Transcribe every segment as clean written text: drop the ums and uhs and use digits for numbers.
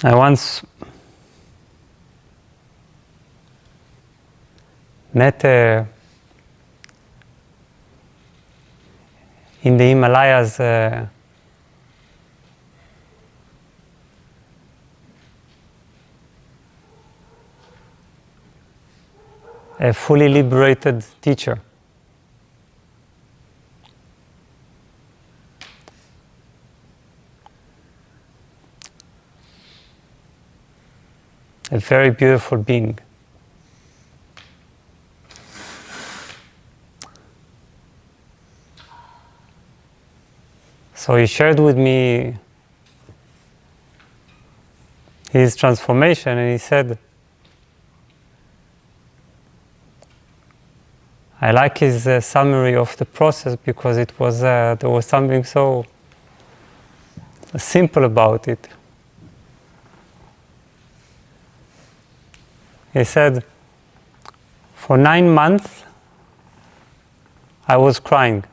I once met in the Himalayas a fully liberated teacher. A very beautiful being. So he shared with me his transformation, and he said, I like his summary of the process because it was there was something so simple about it. He said, for 9 months I was crying.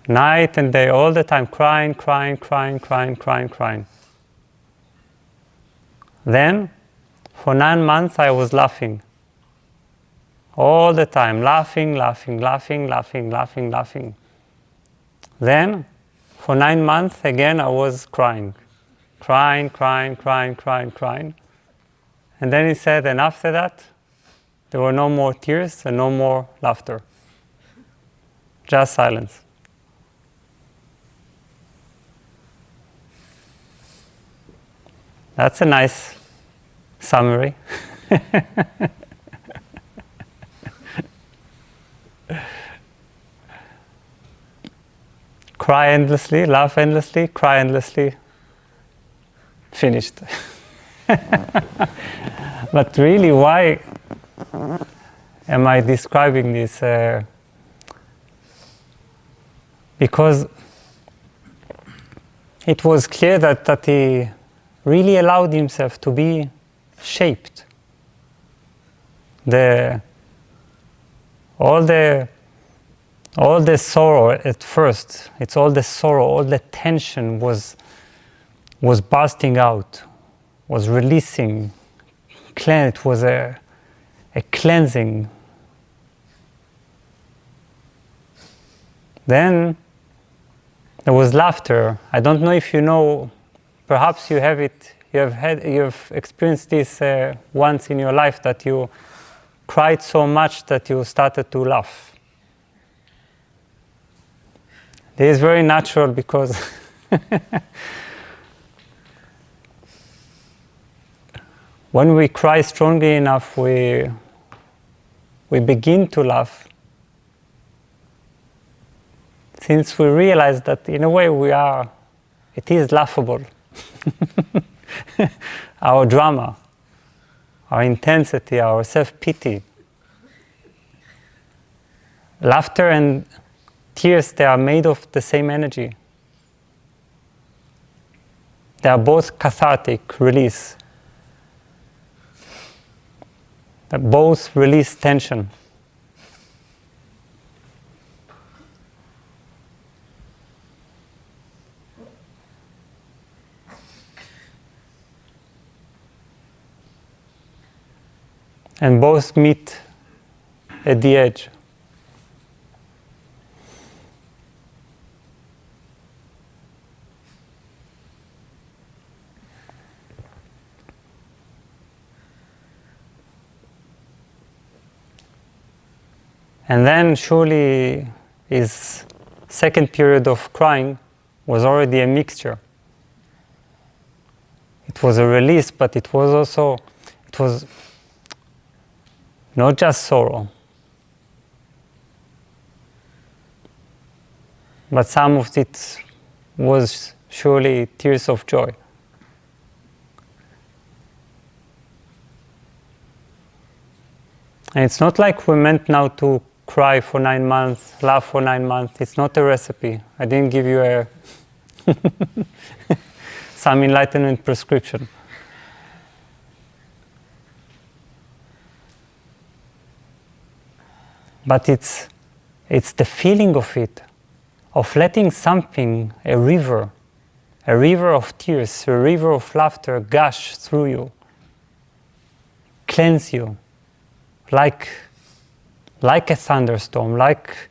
Night and day, all the time, crying. Then, for 9 months I was laughing. All the time, laughing. Then, for 9 months again I was crying. And then he said, and after that, there were no more tears and no more laughter. Just silence. That's a nice summary. Cry endlessly, laugh endlessly, cry endlessly. Finished. But really, why am I describing this? Because it was clear that he really allowed himself to be shaped. All the sorrow at first, it's all the sorrow, all the tension was bursting out, was releasing. It was a cleansing. Then there was laughter. I don't know if you know, perhaps you have it, you've experienced this once in your life, that you cried so much that you started to laugh. This is very natural because when we cry strongly enough, we begin to laugh. Since we realize that in a way it is laughable. Our drama, our intensity, our self-pity. Laughter and tears, they are made of the same energy. They are both cathartic, release. They both release tension. And both meet at the edge. And then surely his second period of crying was already a mixture. It was a release, but it was not just sorrow, but some of it was surely tears of joy. And it's not like we meant now to cry for 9 months, laugh for 9 months. It's not a recipe. I didn't give you some enlightenment prescription. But it's the feeling of it, of letting something, a river, a river of tears, a river of laughter gush through you, cleanse you, like a thunderstorm, like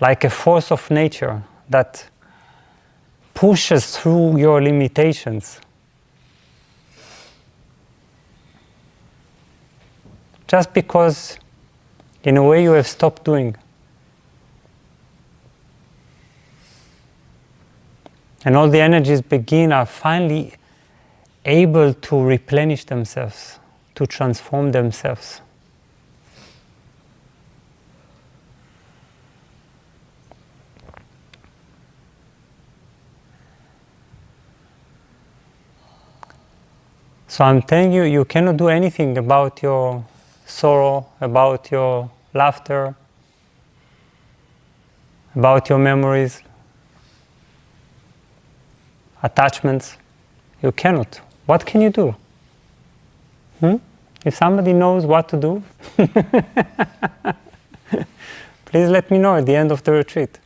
a force of nature that pushes through your limitations. Just because, in a way, you have stopped doing. And all the energies are finally able to replenish themselves, to transform themselves. So I'm telling you, you cannot do anything about your sorrow, about your laughter, about your memories, attachments. You cannot. What can you do? If somebody knows what to do, please let me know at the end of the retreat.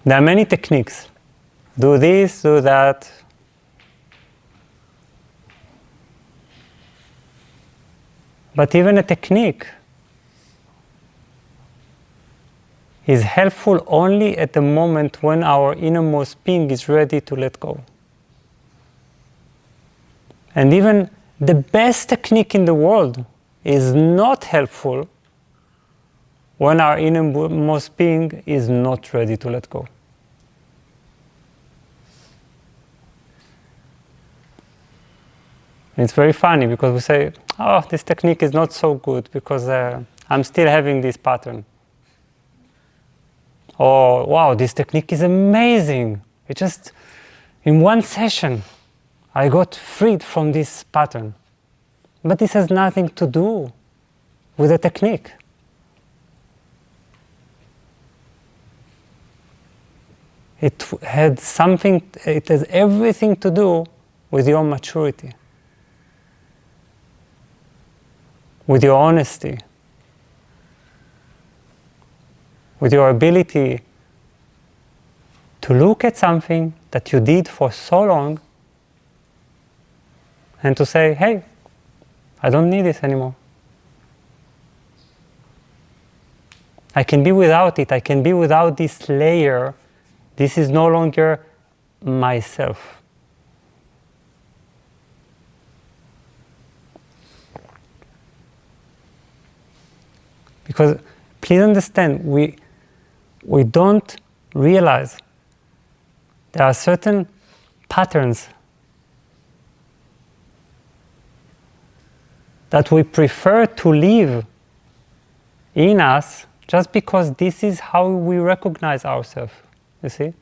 There are many techniques. Do this, do that. But even a technique is helpful only at the moment when our innermost being is ready to let go. And even the best technique in the world is not helpful when our innermost being is not ready to let go. It's very funny because we say, oh, this technique is not so good because I'm still having this pattern. Or, wow, this technique is amazing. It just, in one session, I got freed from this pattern. But this has nothing to do with the technique. It has everything to do with your maturity, with your honesty, with your ability to look at something that you did for so long and to say, hey, I don't need this anymore. I can be without it. I can be without this layer. This is no longer myself. Because please understand, we don't realize there are certain patterns that we prefer to live in us just because this is how we recognize ourselves. You see?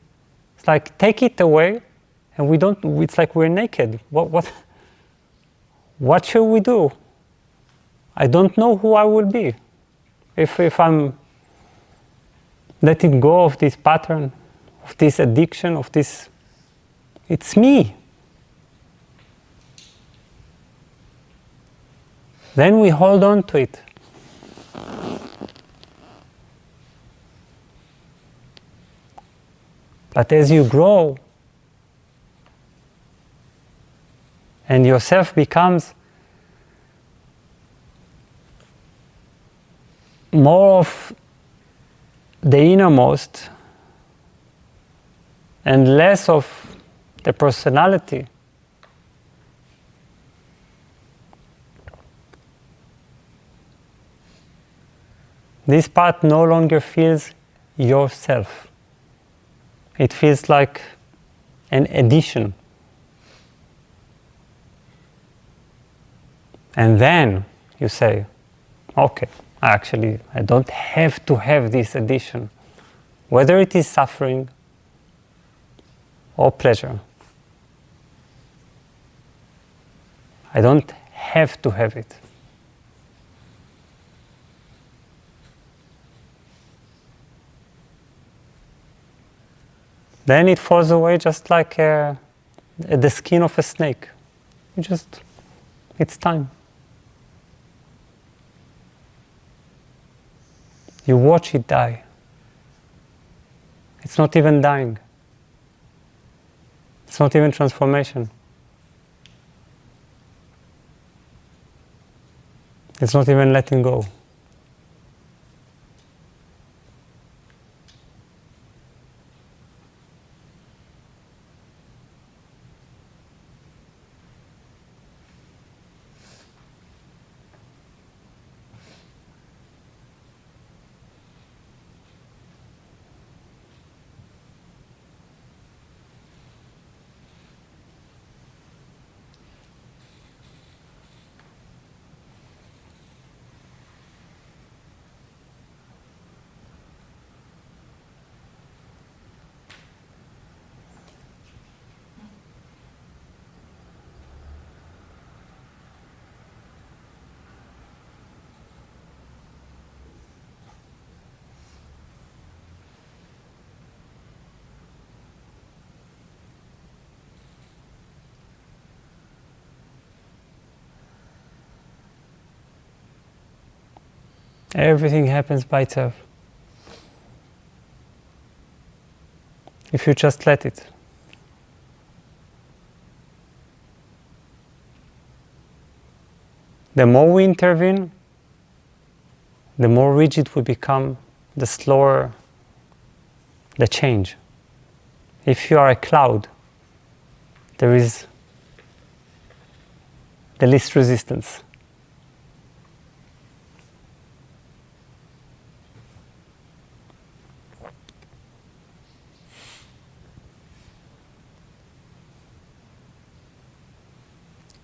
It's like, take it away and it's like we're naked. What should we do? I don't know who I will be. If I'm letting go of this pattern, of this addiction, of this, it's me. Then we hold on to it. But as you grow and yourself becomes more of the innermost and less of the personality, this part no longer feels yourself. It feels like an addition. And then you say, okay, actually, I don't have to have this addition, whether it is suffering or pleasure. I don't have to have it. Then it falls away just like the skin of a snake. It's time. You watch it die. It's not even dying. It's not even transformation. It's not even letting go. Everything happens by itself. If you just let it. The more we intervene, the more rigid we become, the slower the change. If you are a cloud, there is the least resistance.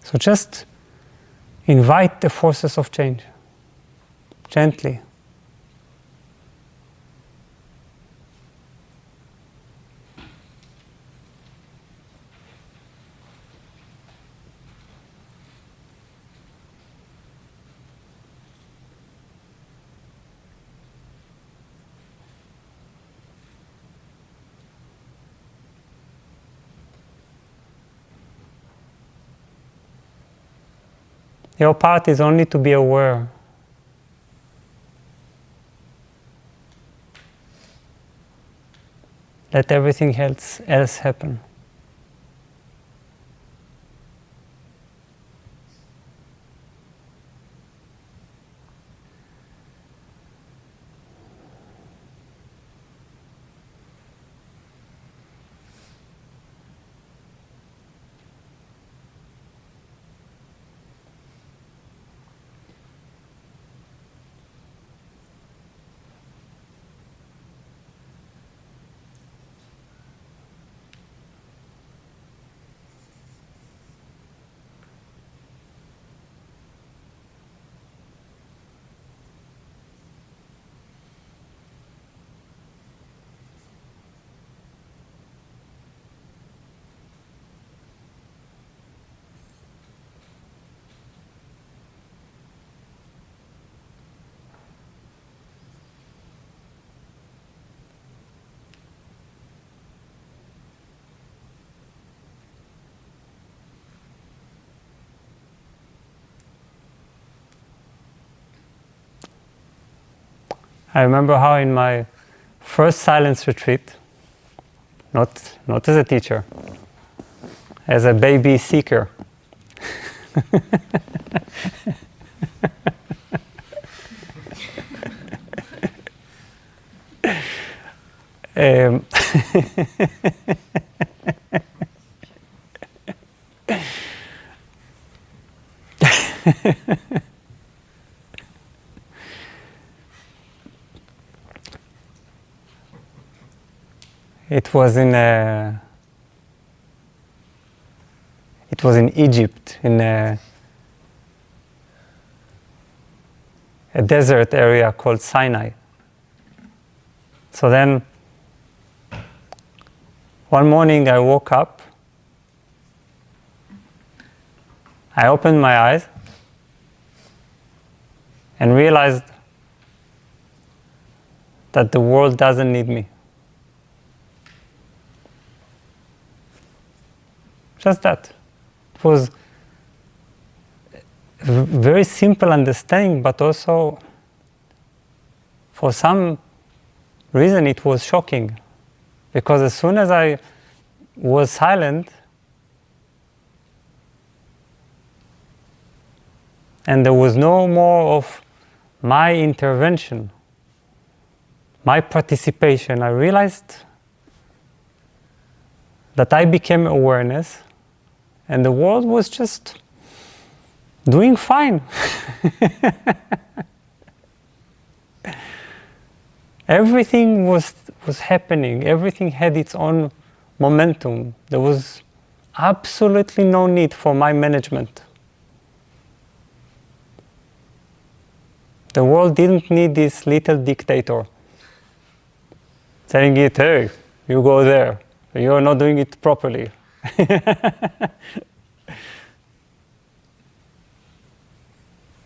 So just invite the forces of change, gently. Your part is only to be aware. Let everything else happen. I remember how in my first silence retreat, not as a teacher, as a baby seeker, it was in Egypt, in a desert area called Sinai. So then, one morning I woke up, I opened my eyes, and realized that the world doesn't need me. Just that. It was a very simple understanding, but also, for some reason, it was shocking. Because as soon as I was silent, And there was no more of my intervention, my participation. I realized that I became awareness, and the world was just doing fine. Everything was happening. Everything had its own momentum. There was absolutely no need for my management. The world didn't need this little dictator telling it, hey, you go there. You're not doing it properly.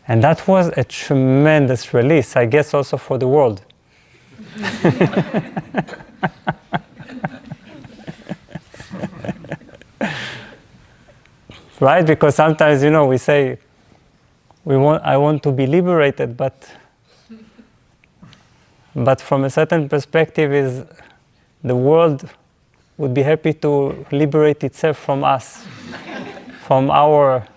And that was a tremendous release, I guess, also for the world. Right? Because sometimes, we say, I want to be liberated, but from a certain perspective is the world would be happy to liberate itself from us, from our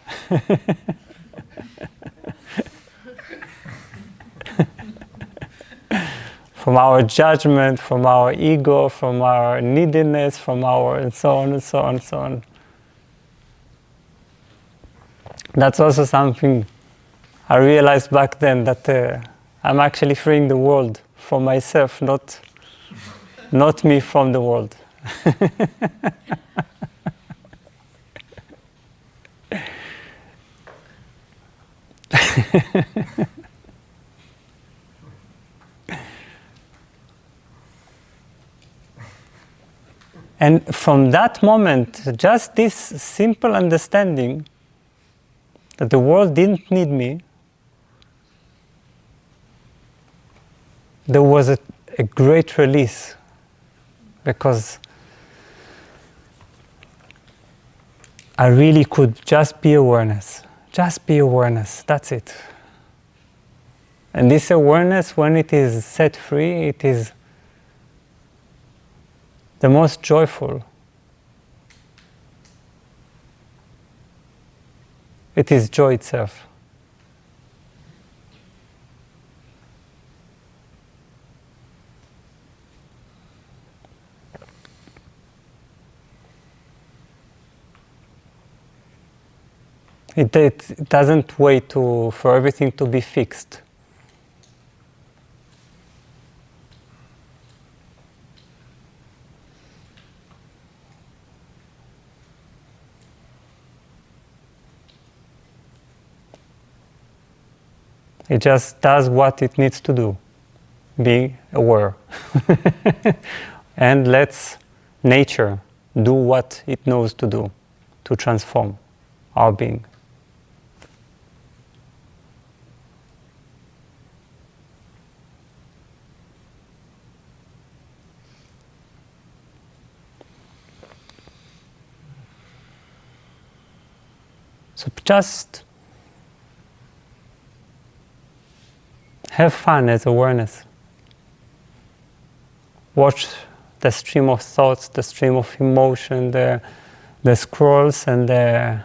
from our judgment, from our ego, from our neediness, from our and so on and so on and so on. That's also something I realized back then, that I'm actually freeing the world from myself, not me from the world. And from that moment, just this simple understanding that the world didn't need me, there was a great release, because I really could just be awareness. Just be awareness, that's it. And this awareness, when it is set free, it is the most joyful. It is joy itself. It doesn't wait for everything to be fixed. It just does what it needs to do. Be aware. And lets nature do what it knows to do, to transform our being. So just have fun as awareness. Watch the stream of thoughts, the stream of emotion, the scrolls and the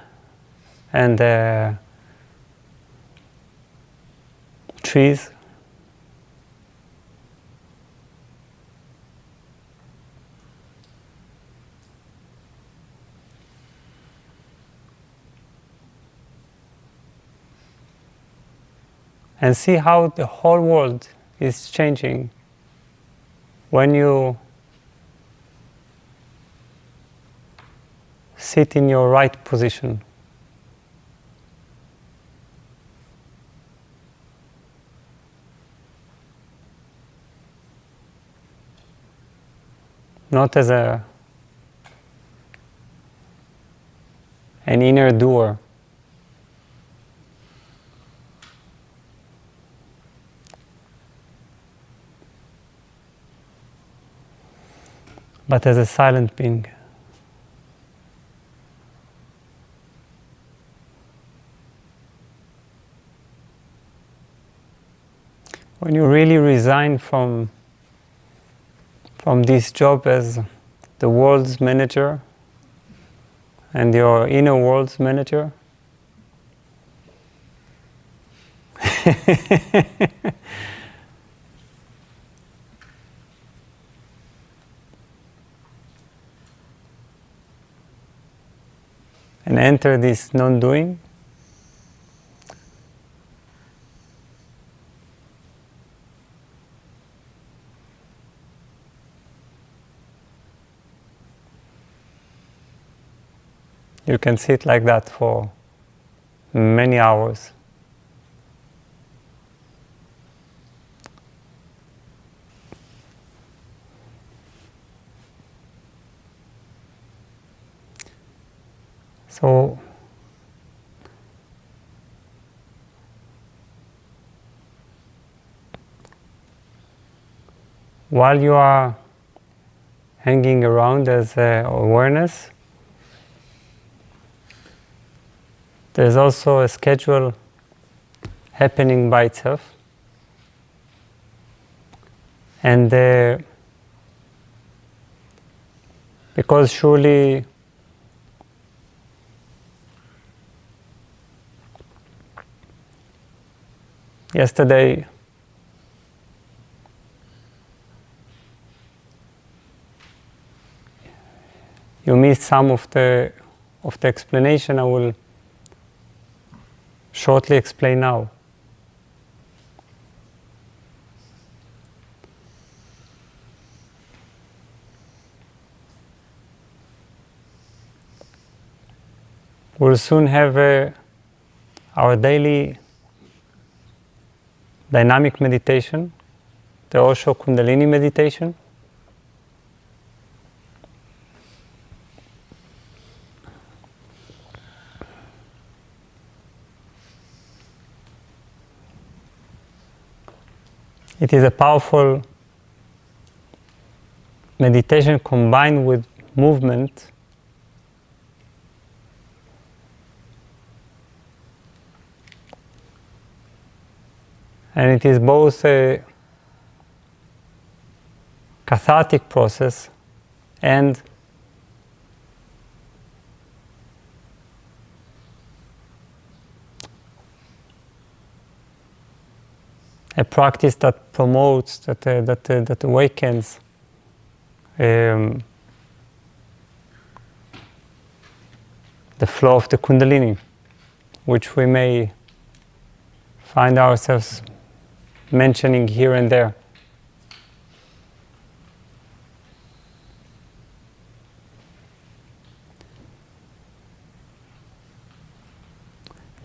trees. And see how the whole world is changing when you sit in your right position. Not as an inner doer. But as a silent being. When you really resign from this job as the world's manager and your inner world's manager, And enter this non-doing. You can sit like that for many hours. So, while you are hanging around as awareness, there's also a schedule happening by itself. And because surely yesterday you missed some of the explanation, I will shortly explain now. We'll soon have our daily dynamic meditation, the Osho Kundalini meditation. It is a powerful meditation combined with movement. And it is both a cathartic process and a practice that promotes, that awakens the flow of the Kundalini, which we may find ourselves mentioning here and there.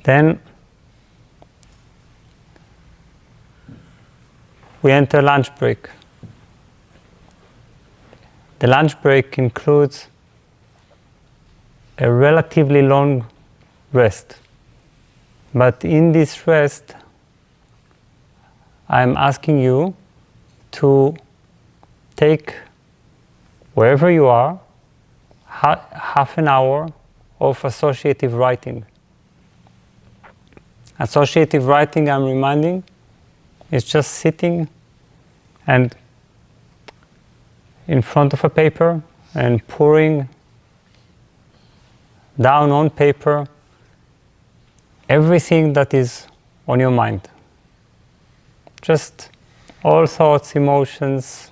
Then we enter lunch break. The lunch break includes a relatively long rest. But in this rest, I'm asking you to take, wherever you are, half an hour of associative writing. Associative writing, I'm reminding, is just sitting and in front of a paper and pouring down on paper everything that is on your mind. Just all thoughts, emotions,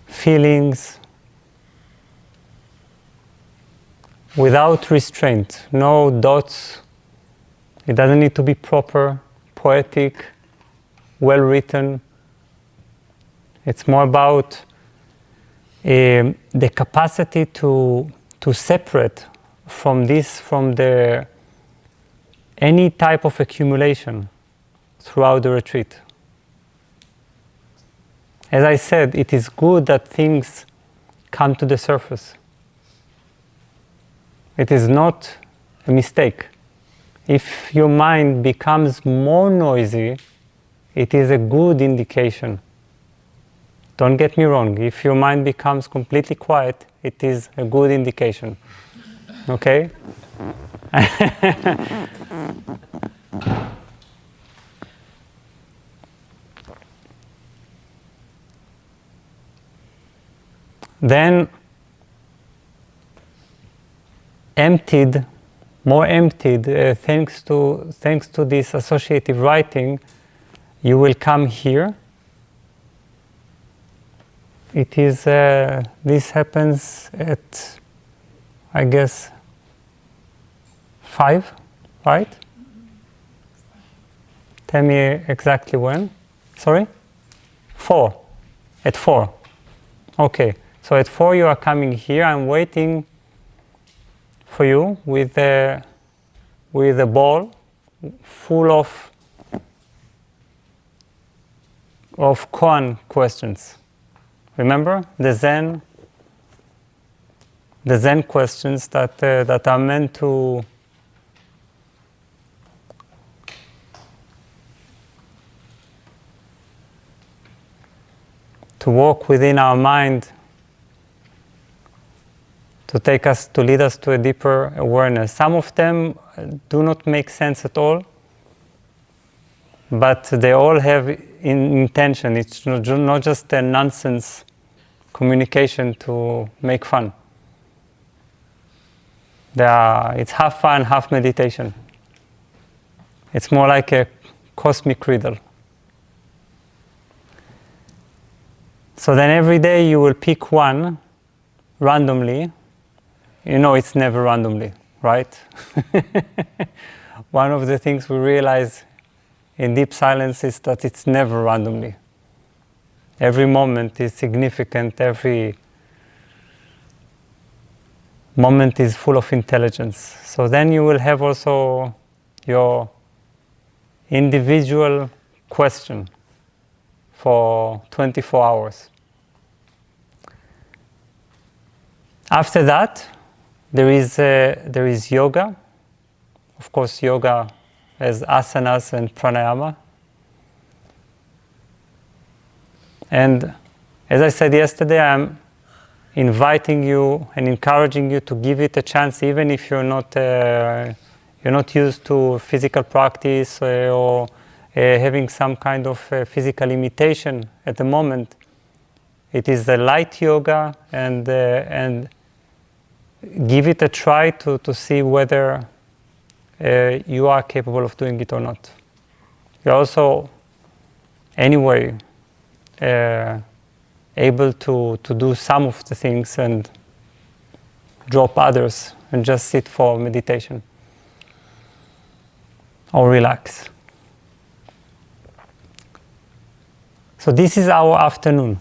feelings, without restraint, no dots. It doesn't need to be proper, poetic, well written. It's more about the capacity to separate from any type of accumulation throughout the retreat. As I said, it is good that things come to the surface. It is not a mistake. If your mind becomes more noisy, it is a good indication. Don't get me wrong, if your mind becomes completely quiet, it is a good indication. Okay? Then, emptied more emptied, thanks to this associative writing, you will come here. It is, this happens at, I guess, 5, right? Tell me exactly when. Sorry? 4. At 4. Okay. So at 4 you are coming here. I'm waiting for you with a ball full of koan questions. Remember the Zen questions that are meant to walk within our mind, to lead us to a deeper awareness. Some of them do not make sense at all, but they all have intention. It's not just a nonsense communication to make fun. It's half fun, half meditation. It's more like a cosmic riddle. So then every day you will pick one randomly. You know it's never randomly, right? One of the things we realize in deep silence is that it's never randomly. Every moment is significant. Every moment is full of intelligence. So then you will have also your individual question for 24 hours. After that, there is yoga. Of course, yoga has asanas and pranayama. And as I said yesterday, I'm inviting you and encouraging you to give it a chance, even if you're not used to physical practice or having some kind of physical limitation at the moment. It is a light yoga, and give it a try to see whether you are capable of doing it or not. You're also, anyway, able to do some of the things and drop others and just sit for meditation or relax. So this is our afternoon.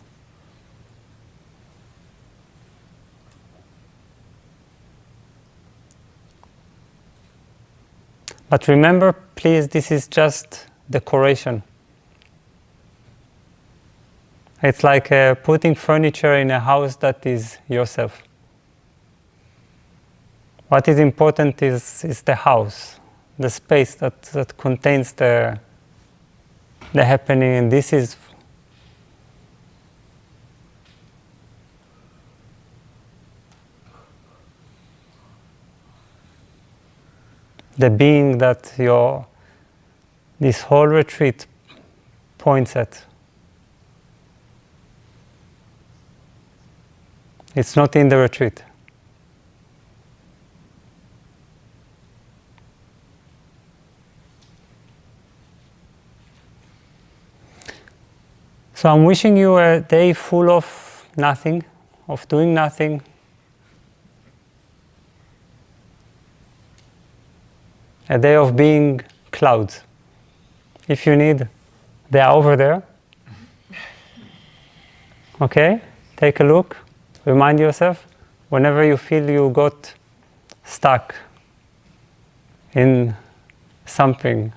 But remember, please, this is just decoration. It's like putting furniture in a house that is yourself. What is important is the house, the space that contains the happening, and this is the being that this whole retreat points at. It's not in the retreat. So I'm wishing you a day full of nothing, of doing nothing. A day of being clouds. If you need, they are over there. Okay? Take a look. Remind yourself, whenever you feel you got stuck in something,